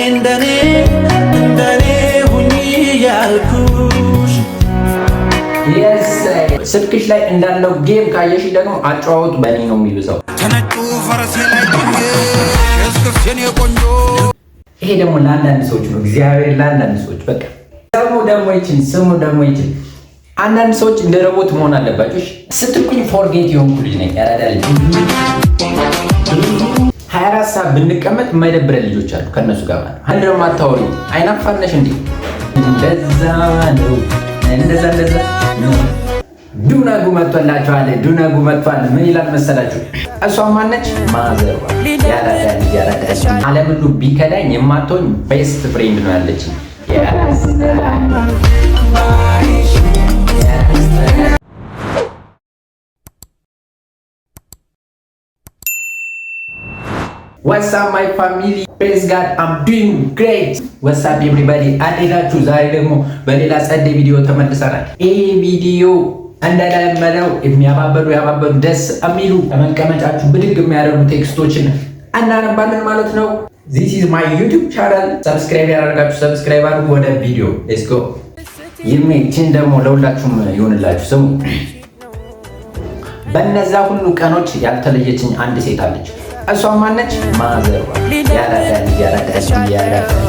እንደኔ ሁኚ ያልኩሽ። ስልክሽ ላይ እንዳለው ጌም ካየሽ ደግሞ አጫዋወቱ በእኔ ነው የሚብዛው። ተነጩ ፈረሴ ላይ እስክስቴን የቆንጆ ይሄ ደግሞ ለአንዳንድ ሰዎች ነው። እግዚአብሔር ለአንዳንድ ሰዎች በቃ ስሙ ደግሞ ይችን አንዳንድ ሰዎች እንደ ረቦት መሆን አለባቸው። ስትኩኝ ፎርጌት የሆንኩ ልጅ ነኝ። ያራዳል 24 ሰዓት ብንቀመጥ የማይደብረን ልጆች አሉ። ከነሱ ጋር ማለት አንድ ነው ማታወሪ አይናፋነሽ እንዴ? እንደዛ ነው እንደዛ ዱናጉ መጥቷላችኋል። ዱናጉ መጥቷል። ምን ይላል መሰላችሁ? እሷ ማነች? ማዘሯ ያራዳል ዓለም ሁሉ ቢከዳኝ የማትሆን ቤስት ፍሬንድ ነው ያለችኝ። What's up my family? Praise God, I'm doing great. What's up everybody? አዴናችሁ ዛሬ ደግሞ በሌላ ጸዴ ቪዲዮ ተመልሰናል። ይህ ቪዲዮ እንደለመደው ያባበሉ ደስ የሚሉ ከመቀመጫችሁ ብድግ የሚያደርጉ ቴክስቶችን እናነባለን ማለት ነው። This is my YouTube channel. ሰብስክራይብ ያደርጋችሁ ሰብስክራይብ አድርጉ። ወደ ቪዲዮ let's go። ይህችን ደግሞ ለሁላችሁም ይሁንላችሁ። ስሙ። በእነዛ ሁሉ ቀኖች ያልተለየችኝ አንድ ሴት አለች። እሷ ማነች? ማዘሯ ያራዳል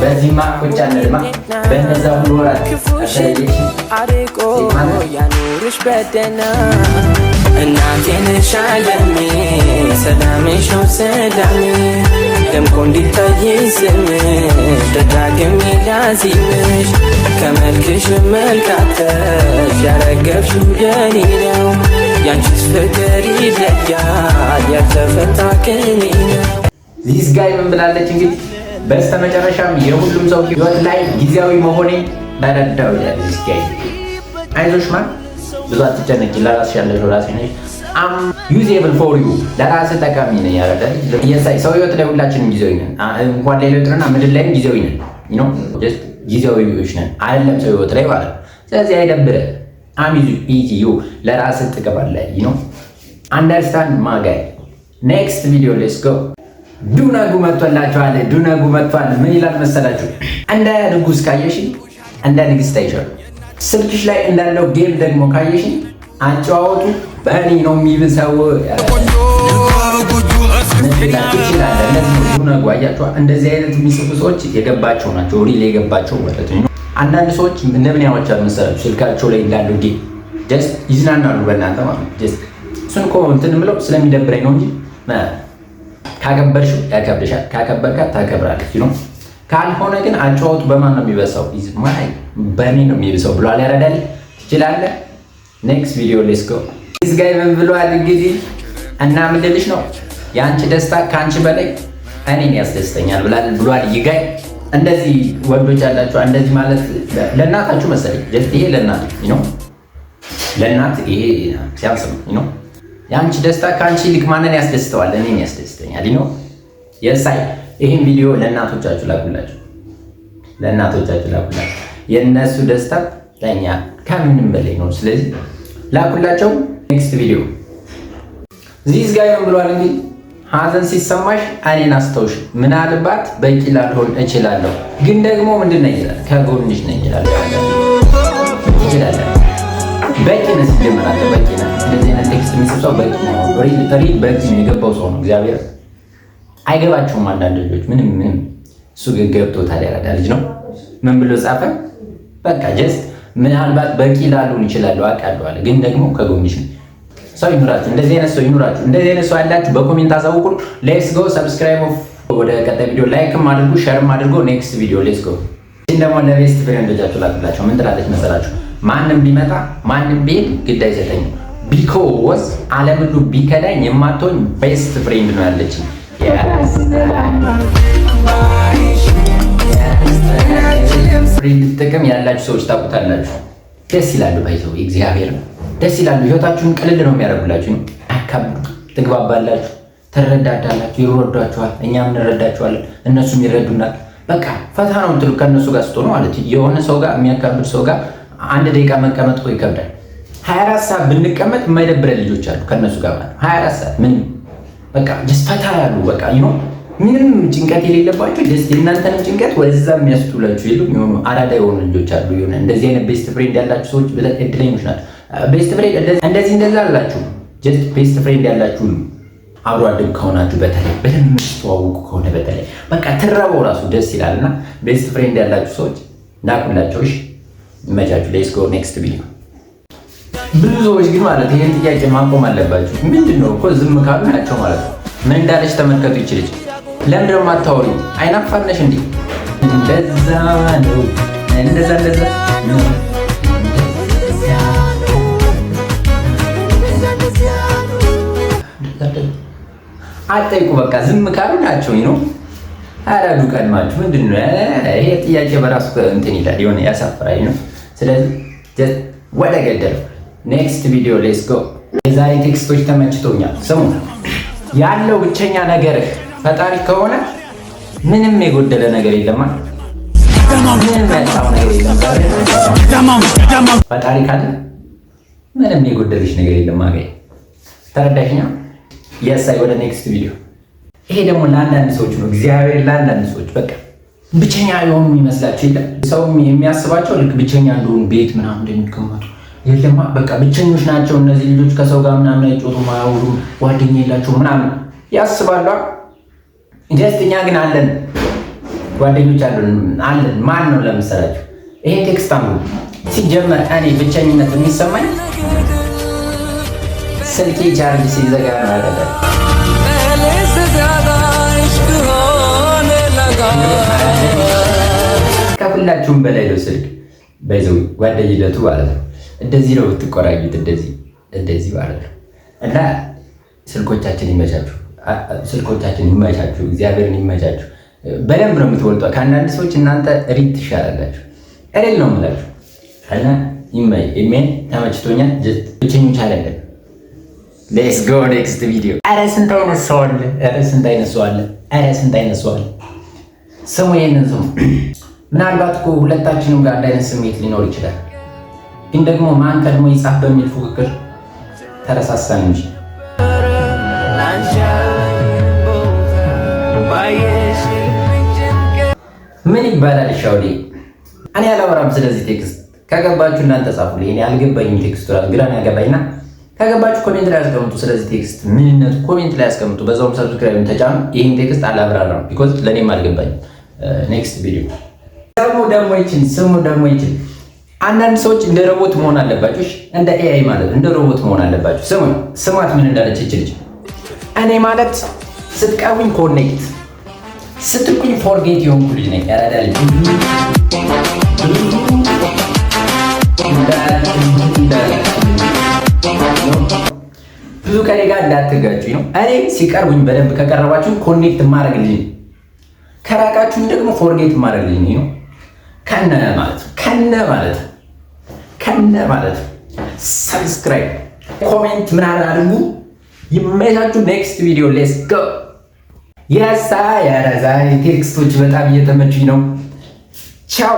በዚህ ቁጭ አንልማ። በእነዛ ሁሉ ወራት ያልተለየችኝ ያኑርሽ በደና እናቴን ሻለሜ ሰላምሽ ነው ሰላሜ ደምቆ እንዲታይ ስምሽ ደጋግሜ ላዚምሽ ከመልክሽ መልካተሽ ያረገብሽው የኔ ነው ያንቺስ ፍቅር ይለያል ያልተፈታ ቅኔ ነው። ዚስ ጋይ ምን ብላለች እንግዲህ በስተመጨረሻም የሁሉም ሰው ህይወት ላይ ጊዜያዊ መሆኔ ተረዳው ይላል። ዚስ ጋይ አይዞሽ ማን ብዙ አትጨነቂ፣ ለራስሽ ያለሽ ራስሽ ነሽ። አም ዩዜብል ፎር ዩ ለራስህ ጠቃሚ ነኝ ያረዳል። ሰው ህይወት ላይ ሁላችንም ጊዜያዊ ነን። እንኳን ሌሎችና ምድር ላይም ጊዜያዊ ነን። ጀስት ጊዜያዊዎች ነን አይደለም ሰው ህይወት ላይ ማለት። ስለዚህ አይደብርህ። አሚዙ ኢቲዩ ለራስህ ጥቅም አለ። አንደርስታንድ ማጋይ ኔክስት ቪዲዮ ሌትስ ጎ። ዱናጉ መጥቷላችኋል። ዱናጉ መጥቷል። ምን ይላል መሰላችሁ? እንደ ንጉስ ካየሽ እንደ ንግስት አይሻሉ። ስልክሽ ላይ እንዳለው ጌም ደግሞ ካየሽ አጫዋወቱ በእኔ ነው የሚብሰው። ዱናጉ አያችኋል። እንደዚህ አይነት የሚጽፉ ሰዎች የገባቸው ናቸው። ሪል የገባቸው ማለት ነው። አንዳንድ ሰዎች እንደምን ያወቻል መሰላችሁ? ስልካቸው ላይ እንዳለው ጌም ጀስት ይዝናናሉ በእናንተ ማለት ነው። ጀስት እሱን እኮ እንትን ብለው ስለሚደብረኝ ነው እንጂ ካከበርሽው ያከብርሻል፣ ካከበርካት ታከብራለች ነው። ካልሆነ ግን አጫወቱ በማን ነው የሚበሳው? በእኔ ነው የሚበሳው ብሏል። ያረዳል ትችላለህ። ኔክስት ቪዲዮ ሌትስ ጎ። ዲስ ጋይ ምን ብሏል እንግዲህ እና ምን ልልሽ ነው የአንቺ ደስታ ከአንቺ በላይ እኔን ያስደስተኛል ብሏል። ይጋይ እንደዚህ ወንዶች ያላችሁ እንደዚህ ማለት ለእናታችሁ መሰለኝ። ጀስት ይሄ ለእናት ነው ለእናት ይሄ ሲያንስ ነው። የአንቺ ደስታ ከአንቺ ይልቅ ማንን ያስደስተዋል? እኔን ያስደስተኛል ነው። የሳይ ይሄን ቪዲዮ ለእናቶቻችሁ ላኩላችሁ፣ የእነሱ ደስታ ለእኛ ከምንም በላይ ነው። ስለዚህ ላኩላቸው። ኔክስት ቪዲዮ ዚስ ጋይ ነው ብሏል እንግዲህ ሀዘን ሲሰማሽ እኔን አስተውሽ፣ ምናልባት በቂ ላልሆን እችላለሁ፣ ግን ደግሞ ምንድን ነኝ ይላል ከጎንሽ ነኝ ይላል። በቂ ነህ ሲጀምራለ በቂ ነህ። እንደዚህ አይነት ቴክስት የሚሰብሰው በቂ ነው። ሪል በቂ ነው። የገባው ሰው ነው። እግዚአብሔር አይገባቸውም አንዳንድ ልጆች ምንም እሱ ገብቶታል። ያረዳ ልጅ ነው። ምን ብሎ ጻፈ? በቃ ጀስት ምናልባት በቂ ላልሆን እችላለሁ አውቃለሁ አለ፣ ግን ደግሞ ከጎንሽ ነኝ። ሰው ይኑራችሁ፣ እንደዚህ አይነት ሰው ይኑራችሁ። እንደዚህ አይነት ሰው ያላችሁ በኮሜንት አሳውቁን። ሌትስ ጎ። ሰብስክራይብ ወደ ቀጣይ ቪዲዮ ላይክም አድርጉ፣ ሸርም አድርጎ ኔክስት ቪዲዮ ሌትስ ጎ። እዚህ ደግሞ ለቤስት ፍሬንዶቻችሁ ላኩላችሁ። ምን ትላለች መሰላችሁ? ማንም ቢመጣ ማንም ቢሄድ ግድ አይሰጠኝም፣ ቢኮዝ ዓለም ሁሉ ቢከዳኝ የማትሆን ቤስት ፍሬንድ ነው ያለችኝ። ፍሬንድ ጥቅም ያላችሁ ሰዎች ታውቁታላችሁ። ደስ ይላሉ፣ ባይዘው እግዚአብሔር ደስ ይላሉ። ህይወታችሁን ቅልል ነው የሚያደርጉላችሁ። አካብዱ፣ ትግባባላችሁ፣ ትረዳዳላችሁ፣ ይረዷችኋል፣ እኛም እንረዳችኋለን፣ እነሱም ይረዱናል። በቃ ፈታ ነው የምትሉ ከእነሱ ጋር ስትሆኑ ማለት የሆነ ሰው ጋር የሚያካብድ ሰው ጋር አንድ ደቂቃ መቀመጥ እኮ ይከብዳል። 24 ሰዓት ብንቀመጥ የማይደብረን ልጆች አሉ ከእነሱ ጋር ማለት 24 ሰዓት ምን በቃ ጀስት ፈታ ያሉ በቃ ምንም ጭንቀት የሌለባችሁ የእናንተንም ጭንቀት ወደዛ የሚያስጡላችሁ የሉም። የሆኑ አራዳ የሆኑ ልጆች አሉ። የሆነ እንደዚህ አይነት ቤስት ፍሬንድ ያላችሁ ሰዎች በጣም እድለኞች ናቸው። ቤስት ፍሬንድ እንደዚህ እንደዛ አላችሁ። ጀስት ቤስት ፍሬንድ ያላችሁ አብሮ አደግ ከሆናችሁ በተለይ በደንብ የምትተዋወቁ ከሆነ በተለይ በቃ ትረበው ራሱ ደስ ይላል። እና ቤስት ፍሬንድ ያላችሁ ሰዎች ላኩላቸው። እሺ ይመቻችሁ። ሌትስ ጎ ኔክስት ቪዲዮ። ብዙ ሰዎች ግን ማለት ይሄን ጥያቄ ማቆም አለባችሁ። ምንድነው እኮ ዝም ካሉ ናቸው ማለት ነው። ምን እንዳለች ተመልከቱ። ይችልች ለምን ደግሞ አታወሪው? አይናፋነሽ እንዴ? እንደዛ ነው እንደዛ ነው። አጠይቁ በቃ ዝም ካሉ ናቸው ነው። አራዱ ቀድማችሁ ምንድነው? ይሄ ጥያቄ በራሱ እንትን ይላል የሆነ ያሳፍራል ነው። ስለዚህ ወደ ገደለው ኔክስት ቪዲዮ ሌትስ ጎ። የዛሬ ቴክስቶች ተመችቶኛል። ስሙ። ያለው ብቸኛ ነገርህ ፈጣሪ ከሆነ ምንም የጎደለ ነገር የለም። ምንም ያጣው ነገር የለም። ፈጣሪ ካለ ምንም የጎደለሽ ነገር የለም። አገኝ ተረዳሽኛ? የሳይ ወደ ኔክስት ቪዲዮ። ይሄ ደግሞ ለአንዳንድ ሰዎች ነው። እግዚአብሔር ለአንዳንድ ሰዎች በቃ ብቸኛ የሆኑ የሚመስላቸው የለም። ሰው የሚያስባቸው ልክ ብቸኛ እንደሆኑ ቤት ምናምን እንደሚቀመጡ የለማ። በቃ ብቸኞች ናቸው እነዚህ ልጆች፣ ከሰው ጋር ምናምን አይጮቱም፣ አያወሩም፣ ጓደኛ የላቸው ምናምን ያስባሉ። ደስተኛ ግን አለን፣ ጓደኞች አለን። ማን ነው ለምሳላችሁ? ይሄ ቴክስት አምሩ። ሲጀመር እኔ ብቸኝነት የሚሰማኝ ስልኬ ቻርጅ ሲዘጋ ነው ያደረገ። ከሁላችሁም በላይ ነው ስልክ በይዘው ጓደኝነቱ ማለት ነው። እንደዚህ ነው የምትቆራኙት፣ እንደዚህ ማለት ነው። እና ስልኮቻችን ይመቻችሁ፣ እግዚአብሔርን ይመቻችሁ። በደንብ ነው የምትወልጧ። ከአንዳንድ ሰዎች እናንተ ሪት ትሻላላችሁ። እሬል ነው የምላችሁ። እና ኢሜን ተመችቶኛል። ብቸኞች አይደለም። ሌትስ ጎ ኔክስት ቪዲዮ። ኧረ ስንት አይነት ሰው አለ! ስንት አይነት ሰው አለ! ስሙ፣ ይሄንን ስሙ። ምናልባት እኮ ሁለታችንም ጋር አንድ አይነት ስሜት ሊኖር ይችላል። ግን ደግሞ ማን ቀድሞ ይጻፍ በሚል ፉክክር ተረሳሳን እንጂ ምን ይባላል? ሻውዲ እኔ አላወራም ስለዚህ ቴክስት። ከገባችሁ እናንተ ጻፉልኝ። እኔ አልገባኝም ቴክስቱ ራሱ ግራ ነው ያገባኝና ከገባችሁ ኮሜንት ላይ አስቀምጡ። ስለዚህ ቴክስት ምንነቱ ኮሜንት ላይ አስቀምጡ። በዛውም ሰብስክራይብ ተጫኑ። ይሄን ቴክስት አላብራራም ቢኮዝ ለኔም አልገባኝም። ኔክስት ቪዲዮ። ስሙ ደግሞ ይችል አንዳንድ ሰዎች እንደ ሮቦት መሆን አለባችሁ። እንደ ኤአይ ማለት እንደ ሮቦት መሆን አለባችሁ። ስሟት ምን እንዳለች ይችልች። እኔ ማለት ስትቀቡኝ ኮኔክት፣ ስትቁኝ ፎርጌት የሆንኩ ልጅ ነኝ። ያራዳ ልጅ ብዙ ከኔ ጋር እንዳትጋጩኝ ነው። እኔ ሲቀርቡኝ በደንብ ከቀረባችሁ ኮኔክት ማድረግልኝ፣ ከራቃችሁኝ ደግሞ ፎርጌት ማድረግልኝ ነው። ከነ ማለት ሰብስክራይብ፣ ኮሜንት ምናምን አድርጉ። ይመቻችሁ። ኔክስት ቪዲዮ ሌትስ ጎ። ዛሬ ቴክስቶች በጣም እየተመቹኝ ነው። ቻው።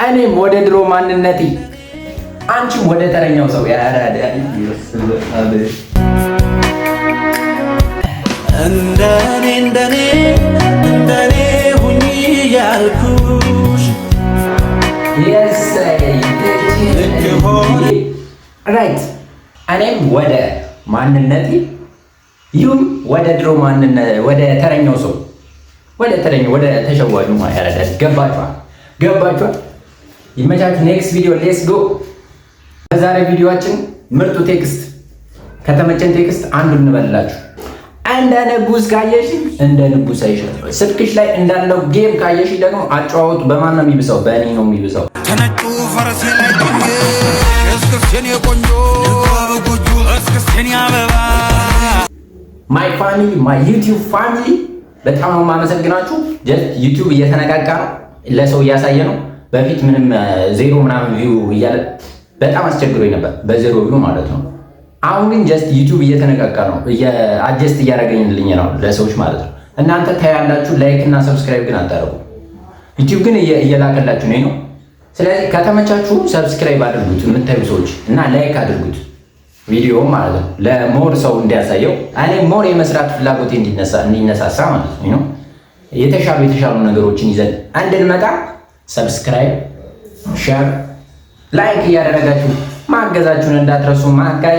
እኔም ወደ ድሮ ማንነቴ፣ አንቺም ወደ ተረኛው ሰው ያራዳ እንደኔ ሁኚ ያልኩሽ ራይት። እኔም ወደ ማንነቴ ይሁን ወደ ድሮ ወደ ተረኛው ሰው ወደ ተሸዋጁ ያረዳል። ገባችኋል? ይመቻችሁ። ኔክስት ቪዲዮ ሌትስ ጎ። በዛሬ ቪዲዮአችን ምርጡ ቴክስት ከተመቸን ቴክስት አንዱ እንበላችሁ። እንደ ንጉስ ካየሽ እንደ ንጉስ አይሽ፣ ስልክሽ ላይ እንዳለው ጌም ካየሽ ደግሞ አጫዋወቱ በማን ነው የሚብሰው? በእኔ ነው የሚብሰው። ተነጩ ፈረሴ ላይ ድንግ እስክስቴን የቆንጆ በጎጆ እስክስቴን ያበባ ማይ ፋሚሊ ማይ ዩቲዩብ ፋሚሊ በጣም ነው የማመሰግናችሁ። ጀስት ዩቲዩብ እየተነቃቃ ነው፣ ለሰው እያሳየ ነው። በፊት ምንም ዜሮ ምናምን ቪው እያለ በጣም አስቸግሮኝ ነበር፣ በዜሮ ቪው ማለት ነው። አሁን ግን ጀስት ዩቲዩብ እየተነቃቃ ነው፣ አጀስት እያደረገኝልኝ ነው ለሰዎች ማለት ነው። እናንተ ታያላችሁ፣ ላይክ እና ሰብስክራይብ ግን አታደርጉ። ዩቲዩብ ግን እየላከላችሁ ነው። ስለዚህ ከተመቻችሁ ሰብስክራይብ አድርጉት የምታዩ ሰዎች እና ላይክ አድርጉት ቪዲዮ ማለት ነው፣ ለሞር ሰው እንዲያሳየው። እኔ ሞር የመስራት ፍላጎቴ እንዲነሳሳ ማለት ነው። የተሻሉ ነገሮችን ይዘን እንድንመጣ ሰብስክራይብ፣ ሼር፣ ላይክ እያደረጋችሁ ማገዛችሁን እንዳትረሱ። ማጋይ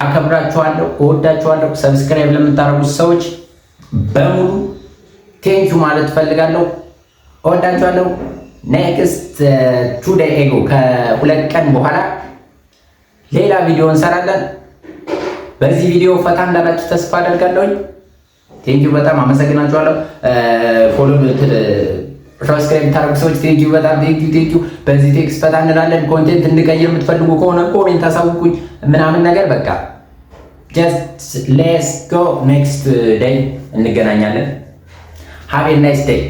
አከብራችኋለሁ፣ እወዳችኋለሁ። ሰብስክራይብ ለምታደርጉት ሰዎች በሙሉ ቴንኪው ማለት ፈልጋለሁ። እወዳችኋለሁ። ኔክስት ቱዴይ ኤጎ ከ2 ቀን በኋላ ሌላ ቪዲዮ እንሰራለን። በዚህ ቪዲዮ ፈታ እንዳላችሁ ተስፋ አደርጋለሁ። ቴንኪው በጣም አመሰግናችኋለሁ። ፎሎ ሰብስክራይብ ታደርጉ ሰዎች ቴንኪው በጣም ቴንኪው። በዚህ ቴክስት ፈታ እንላለን። ኮንቴንት እንድቀይር የምትፈልጉ ከሆነ ኮሜንት አሳውቁኝ ምናምን ነገር በቃ ጀስት ሌትስ ጎ ኔክስት ዴይ እንገናኛለን። ሃቭ ኤ ናይስ ዴይ